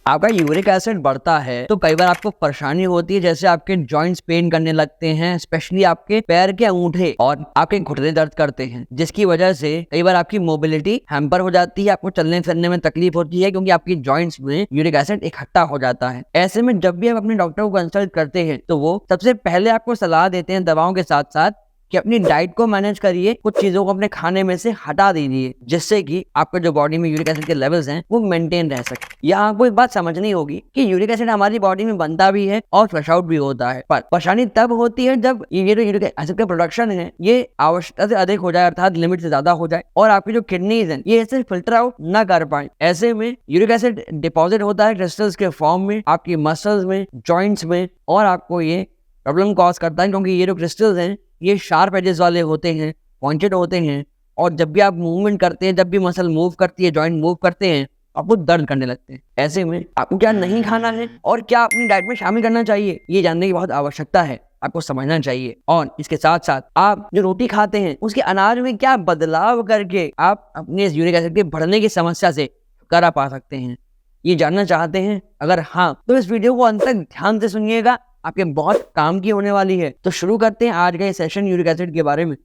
आपका uric acid बढ़ता है तो कई बार आपको परेशानी होती है, जैसे आपके जॉइंट्स पेन करने लगते हैं, स्पेशली आपके पैर के अंगूठे और आपके घुटने दर्द करते हैं, जिसकी वजह से कई बार आपकी मोबिलिटी हैम्पर हो जाती है, आपको चलने फिरने में तकलीफ होती है क्योंकि आपकी जॉइंट्स में यूरिक एसिड इकट्ठा हो जाता है। ऐसे में जब भी आप अपने डॉक्टर को कंसल्ट करते हैं तो वो सबसे पहले आपको सलाह देते हैं दवाओं के साथ साथ कि अपनी डाइट को मैनेज करिए, कुछ चीजों को अपने खाने में से हटा दीजिए जिससे कि आपका जो बॉडी में यूरिक एसिड के लेवल्स हैं वो मेंटेन रह सके। यहाँ आपको एक बात समझनी होगी कि यूरिक एसिड हमारी बॉडी में बनता भी है और फ्लश आउट भी होता है, पर परेशानी तब होती है जब ये जो यूरिक एसिड का प्रोडक्शन है ये आवश्यकता से अधिक हो जाए, अर्थात लिमिट से ज्यादा हो जाए और आपकी जो किडनीज हैं ये इसे फिल्टर आउट ना कर पाए। ऐसे में यूरिक एसिड डिपॉजिट होता है क्रिस्टल्स के फॉर्म में, आपकी मसल्स में, जॉइंट्स में, और आपको ये प्रॉब्लम कॉज करता है क्योंकि ये जो क्रिस्टल्स हैं ये शार्प एजेस वाले होते हैं, पॉइंटेड होते हैं, और जब भी आप मूवमेंट करते हैं, जब भी मसल मूव करती है, जॉइंट मूव करते हैं, आपको दर्द करने लगते हैं। ऐसे में आपको क्या नहीं खाना है और क्या अपनी डाइट में शामिल करना चाहिए ये जानने की बहुत आवश्यकता है, आपको समझना चाहिए। और इसके साथ साथ आप जो रोटी खाते हैं उसके अनाज में क्या बदलाव करके आप अपने यूरिक एसिड के बढ़ने की समस्या से छुटकारा पा सकते हैं, ये जानना चाहते हैं? अगर हाँ तो इस वीडियो को अंत तक ध्यान से सुनिएगा, आपके बहुत काम की होने वाली है। तो शुरू करते हैं आज का ये सेशन यूरिक एसिड के बारे में।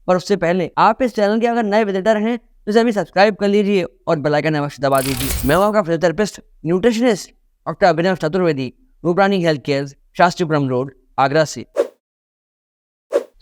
पर उससे पहले आप इस चैनल के अगर नए विजिटर हैं तो इसे अभी सब्सक्राइब कर लीजिए और बेल आइकन अवश्य दबा दीजिए। मैं हूं आपका physiotherapist nutritionist doctor Abhinav Chaturvedi, Ruprani health care, Shastripuram road, Agra से।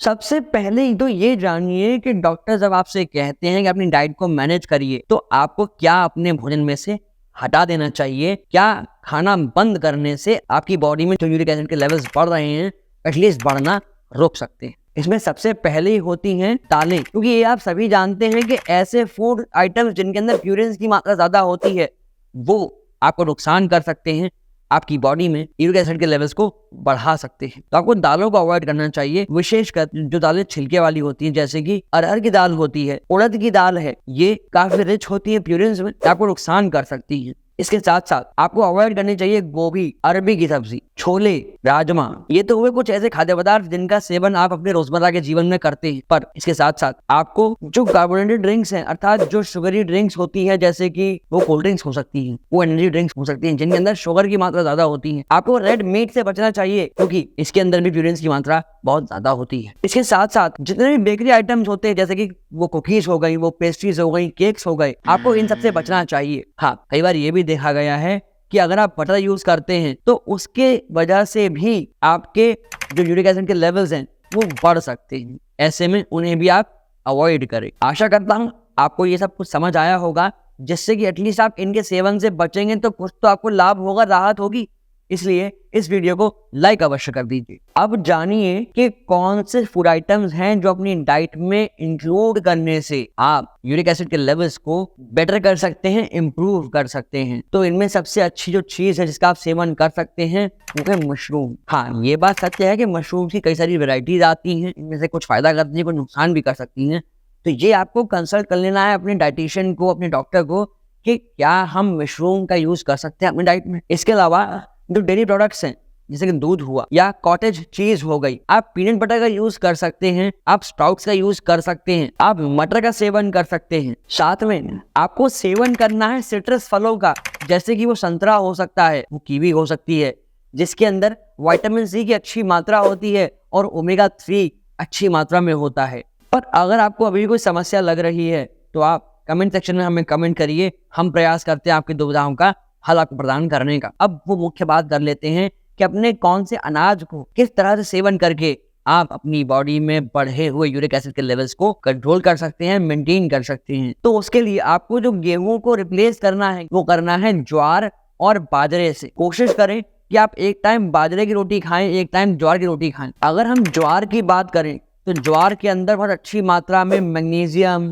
सबसे पहले तो ये जानिए कि डॉक्टर जब आपसे कहते हैं कि अपनी डाइट को मैनेज करिए तो आपको क्या अपने भोजन में से हटा देना चाहिए, क्या खाना बंद करने से आपकी बॉडी में जो यूरिक एसिड के लेवल्स बढ़ रहे हैं एटलीस्ट बढ़ना रोक सकते हैं। इसमें सबसे पहले होती हैं दालें, क्योंकि ये आप सभी जानते हैं कि ऐसे फूड आइटम्स जिनके अंदर प्यूरिन्स की मात्रा ज्यादा होती है वो आपको नुकसान कर सकते हैं, आपकी बॉडी में यूरिक एसिड के लेवल्स को बढ़ा सकते हैं। तो आपको दालों को अवॉइड करना चाहिए, विशेषकर जो दालें छिलके वाली होती हैं, जैसे कि अरहर की दाल होती है, उड़द की दाल है, ये काफी रिच होती है प्यूरिन्स में, आपको नुकसान कर सकती है। इसके साथ साथ आपको अवॉइड करनी चाहिए गोभी, अरबी की सब्जी, छोले, राजमा। ये तो हुए कुछ ऐसे खाद्य पदार्थ जिनका सेवन आप अपने रोजमर्रा के जीवन में करते हैं, पर इसके साथ साथ आपको जो कार्बोनेटेड ड्रिंक्स हैं, अर्थात जो शुगरी ड्रिंक्स होती हैं, जैसे कि वो कोल्ड ड्रिंक्स हो सकती हैं, वो एनर्जी ड्रिंक्स हो सकती हैं जिनके अंदर शुगर की मात्रा ज्यादा होती है, आपको रेड मीट से बचना चाहिए क्योंकि इसके अंदर भी प्यूरिन्स की मात्रा बहुत ज्यादा होती है। इसके साथ साथ जितने भी बेकरी आइटम्स होते हैं, जैसे कि वो कुकीज हो गई, वो पेस्ट्रीज हो गई, केक्स हो गए, आपको इन सबसे बचना चाहिए। हाँ, कई बार ये भी देखा गया है कि अगर आप बटर यूज करते हैं तो उसके वजह से भी आपके जो यूरिक एसिड के लेवल्स हैं वो बढ़ सकते हैं। ऐसे में उन्हें भी आप अवॉइड करें। आशा करता हूं आपको ये सब कुछ समझ आया होगा, जिससे कि एटलीस्ट आप इनके सेवन से बचेंगे तो कुछ तो आपको लाभ होगा, राहत होगी। इसलिए इस वीडियो को लाइक अवश्य कर दीजिए। अब जानिए कि कौन से फूड आइटम्स हैं जो अपनी डाइट में इंक्लूड करने से आप यूरिक एसिड के लेवल्स को बेटर कर सकते हैं, इंप्रूव कर सकते हैं। तो इनमें सबसे अच्छी जो चीज है जिसका आप सेवन कर सकते हैं वो है मशरूम। हाँ, ये बात सत्य है कि मशरूम की कई सारी वेराइटीज आती हैं, इनमें से कुछ फायदा करती है, कुछ नुकसान भी कर सकती हैं। तो ये आपको कंसल्ट कर लेना है अपने डाइटिशियन को, अपने डॉक्टर को, कि क्या हम मशरूम का यूज कर सकते हैं अपनी डाइट में। इसके अलावा जो डेयरी प्रोडक्ट्स हैं, जैसे कि दूध हुआ या कॉटेज चीज हो गई, आप पीनट बटर का यूज कर सकते हैं, आप स्प्राउट्स का यूज कर सकते हैं, आप मटर का सेवन कर सकते हैं। साथ में आपको सेवन करना है सिट्रस फलों का, जैसे कि वो संतरा हो सकता है, वो कीवी हो सकती है, जिसके अंदर विटामिन सी की अच्छी मात्रा होती है और ओमेगा 3 अच्छी मात्रा में होता है। पर अगर आपको अभी कोई समस्या लग रही है तो आप कमेंट सेक्शन में हमें कमेंट करिए, हम प्रयास करते हैं आपकी दुविधाओं का हल आपको प्रदान करने का। अब वो मुख्य बात कर लेते हैं कि अपने कौन से अनाज को किस तरह से सेवन करके आप अपनी बॉडी में बढ़े हुए यूरिक एसिड के लेवल्स को कंट्रोल कर सकते हैं, मेंटेन कर सकते हैं। तो उसके लिए आपको जो गेहूं को रिप्लेस करना है वो करना है ज्वार और बाजरे से। कोशिश करें कि आप एक टाइम बाजरे की रोटी खाएं, एक टाइम ज्वार की रोटी खाएं। अगर हम ज्वार की बात करें तो ज्वार के अंदर बहुत अच्छी मात्रा में मैग्नीशियम,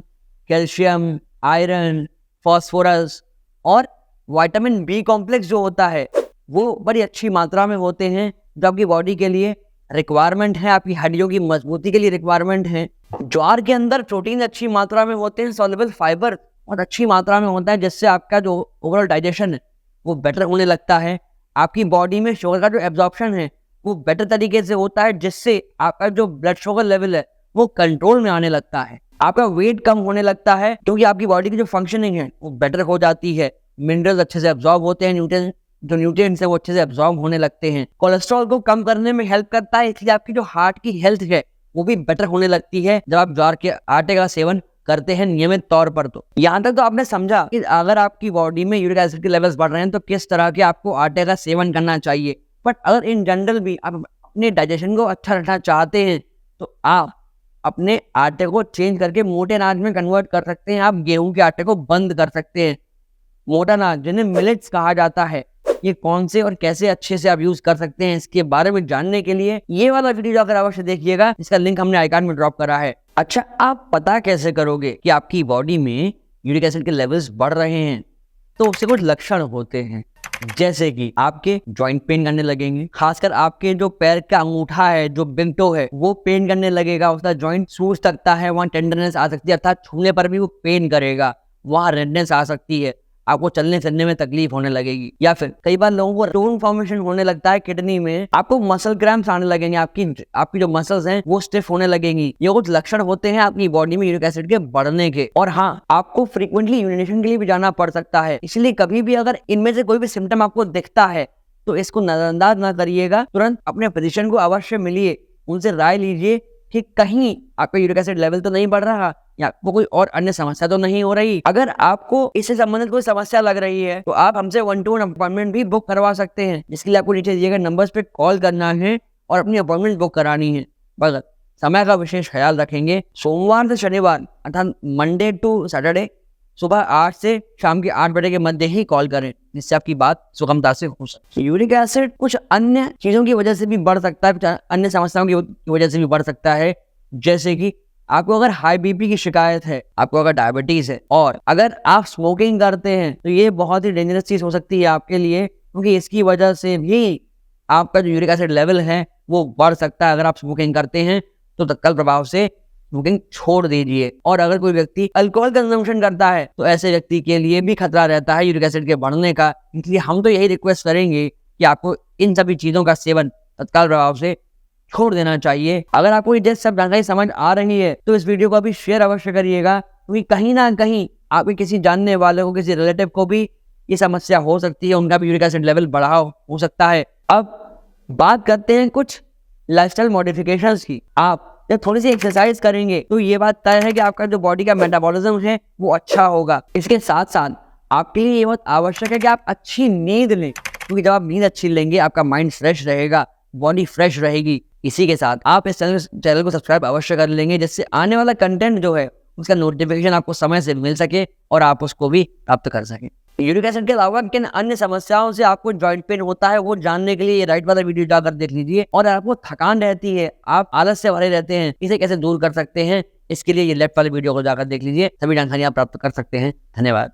कैल्शियम, आयरन, फास्फोरस और विटामिन बी कॉम्प्लेक्स जो होता है वो बड़ी अच्छी मात्रा में होते हैं, जो आपकी बॉडी के लिए रिक्वायरमेंट है, आपकी हड्डियों की मजबूती के लिए रिक्वायरमेंट है। ज्वार के अंदर प्रोटीन अच्छी मात्रा में होते हैं, सॉल्युबल फाइबर बहुत अच्छी मात्रा में होता है, जिससे आपका जो ओवरऑल डाइजेशन है वो बेटर होने लगता है। आपकी बॉडी में शुगर का जो एब्जॉर्प्शन है वो बेटर तरीके से होता है, जिससे आपका जो ब्लड शुगर लेवल है वो कंट्रोल में आने लगता है। आपका वेट कम होने लगता है क्योंकि आपकी बॉडी की जो फंक्शनिंग है वो बेटर हो जाती है, मिनरल्स अच्छे से एब्जॉर्ब होते हैं, न्यूट्रिएंट्स जो न्यूट्रिएंट्स है वो अच्छे से एब्जॉर्ब होने लगते हैं। कोलेस्ट्रॉल को कम करने में हेल्प करता है, इसलिए आपकी जो हार्ट की हेल्थ है वो भी बेटर होने लगती है जब आप ज्वार के आटे का सेवन करते हैं नियमित तौर पर। तो यहाँ तक तो आपने समझा कि अगर आपकी बॉडी में यूरिक एसिड के लेवल्स बढ़ रहे हैं तो किस तरह के आपको आटे का सेवन करना चाहिए। बट अगर इन जनरल भी आप अपने डाइजेशन को अच्छा रखना चाहते हैं तो आप अपने आटे को चेंज करके मोटे अनाज में कन्वर्ट कर सकते हैं। आप गेहूं के आटे को बंद कर सकते हैं। मोटा अनाज जिन्हें मिलेट्स कहा जाता है, ये कौन से और कैसे अच्छे से आप यूज कर सकते हैं, इसके बारे में जानने के लिए ये वाला वीडियो अगर अवश्य देखिएगा, इसका लिंक हमने आइकन में ड्रॉप करा है। अच्छा, आप पता कैसे करोगे कि आपकी बॉडी में यूरिक एसिड के लेवल्स बढ़ रहे हैं? तो उससे कुछ लक्षण होते हैं, जैसे कि आपके जॉइंट पेन करने लगेंगे, खासकर आपके जो पैर का अंगूठा है, जो बिग टो है, वो पेन करने लगेगा, उसका जॉइंट सूज सकता है, वहां टेंडरनेस आ सकती है, अर्थात छूने पर भी वो पेन करेगा, वहां रेडनेस आ सकती है, आपको चलने फिरने में तकलीफ होने लगेगी। या फिर कई बार लोगों को स्टोन फॉर्मेशन होने लगता है किडनी में, आपको मसल क्रैम्प्स आने लगेंगे, आपकी जो मसल्स हैं वो स्टिफ होने लगेंगी। ये कुछ लक्षण होते हैं आपकी बॉडी में यूरिक एसिड के बढ़ने के। और हाँ, आपको फ्रीक्वेंटली यूरिनेशन के लिए भी जाना पड़ सकता है, इसलिए कभी भी अगर इनमें से कोई भी सिम्टम आपको दिखता है तो इसको नजरअंदाज ना करिएगा, तुरंत अपने फिजिशियन को अवश्य मिलिए, उनसे राय लीजिए कि कहीं आपका यूरिक एसिड लेवल तो नहीं बढ़ रहा या आपको कोई और अन्य समस्या तो नहीं हो रही। अगर आपको इससे संबंधित कोई समस्या लग रही है तो आप हमसे 1-to-1 अपॉइंटमेंट भी बुक करवा सकते हैं, जिसके लिए आपको नीचे दिए गए नंबर्स पे कॉल करना है और अपनी अपॉइंटमेंट बुक करानी है। बस समय का विशेष ख्याल रखेंगे। सोमवार से शनिवार अर्थात मंडे टू सैटरडे सुबह 8 से शाम के 8 बजे के मध्य ही कॉल करें, जिससे आपकी बात सुगमता से हो सके। यूरिक एसिड कुछ अन्य चीजों की वजह से भी बढ़ सकता है, अन्य समस्याओं की वजह से भी बढ़ सकता है, जैसे कि आपको अगर हाई बीपी की शिकायत है, आपको अगर डायबिटीज है और अगर आप स्मोकिंग करते हैं तो ये बहुत ही डेंजरस चीज हो सकती है आपके लिए, क्योंकि इसकी वजह से भी आपका जो यूरिक एसिड लेवल है वो बढ़ सकता है। अगर आप स्मोकिंग करते हैं तो तत्काल प्रभाव से स्मोकिंग छोड़ दीजिए। और अगर कोई व्यक्ति अल्कोहल कंजम्पशन करता है तो ऐसे व्यक्ति के लिए भी खतरा रहता है यूरिक एसिड के बढ़ने का। इसलिए हम तो यही रिक्वेस्ट करेंगे कि आपको इन सभी चीजों का सेवन तत्काल प्रभाव से छोड़ देना चाहिए। अगर आपको ये सब जानकारी समझ आ रही है तो इस वीडियो को अभी शेयर अवश्य करिएगा, क्योंकि कहीं ना कहीं आपके किसी जानने वाले को, किसी रिलेटिव को भी ये समस्या हो सकती है, उनका भी यूरिक एसिड लेवल बढ़ा हो सकता है। अब बात करते हैं कुछ लाइफस्टाइल मॉडिफिकेशंस की। आप जब थोड़ी सी एक्सरसाइज करेंगे तो ये बात तय है कि आपका जो बॉडी का मेटाबॉलिज्म है वो अच्छा होगा। इसके साथ साथ आपके लिए ये बहुत आवश्यक है कि आप अच्छी नींद लें, क्योंकि जब आप नींद अच्छी लेंगे आपका माइंड फ्रेश रहेगा, बॉडी फ्रेश रहेगी। इसी के साथ आप इस चैनल को सब्सक्राइब अवश्य कर लेंगे, जिससे आने वाला कंटेंट जो है उसका नोटिफिकेशन आपको समय से मिल सके और आप उसको भी प्राप्त कर सकें। यूरिक एसिड के अलावा किन अन्य समस्याओं से आपको जॉइंट पेन होता है वो जानने के लिए ये राइट वाला वीडियो जाकर देख लीजिए। और आपको थकान रहती है, आप आलस से भरे रहते हैं, इसे कैसे दूर कर सकते हैं, इसके लिए ये लेफ्ट वाले वीडियो को जाकर देख लीजिए, सभी जानकारी आप प्राप्त कर सकते हैं। धन्यवाद।